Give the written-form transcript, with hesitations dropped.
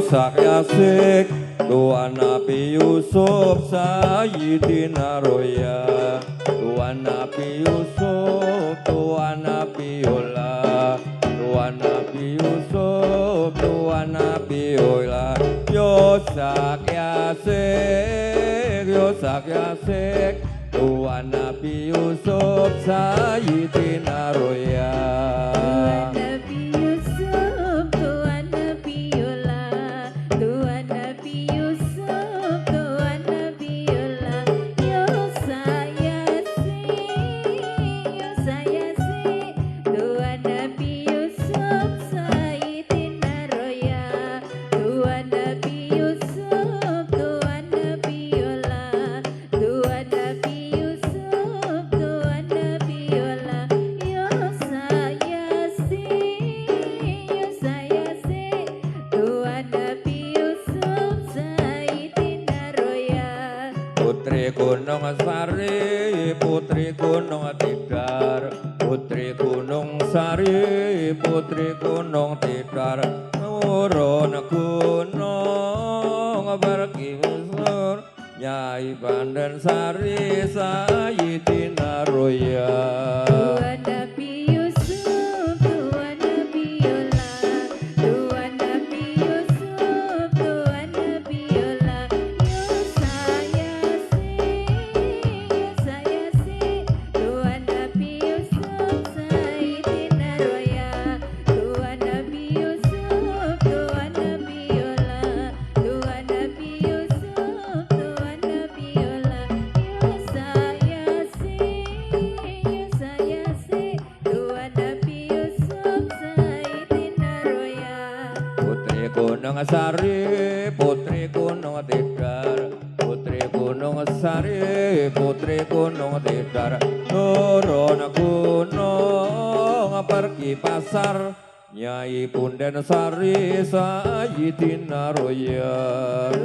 Sak Yasik Tuan Nabi Yusuf Sayyidina Roya Tuan Nabi Yusuf Tuan Nabi Yola Tuan Nabi Yusuf Tuan Nabi Yola Yo Sak Yasik Tuan Nabi Yusuf Sayyidina Roya Putri Gunung Sari, Putri Gunung Tidar, Putri Gunung Sari, Putri Gunung Tidar, turun gunung pergi mesur, Nyai Pandan Sari, Sayyidina Roya. Gunung Sari, Putri Gunung Tidar, Putri Gunung Sari, Putri Gunung Tidar, turun gunung pergi pasar, Nyai Punden Sari, Sayyidina Roya.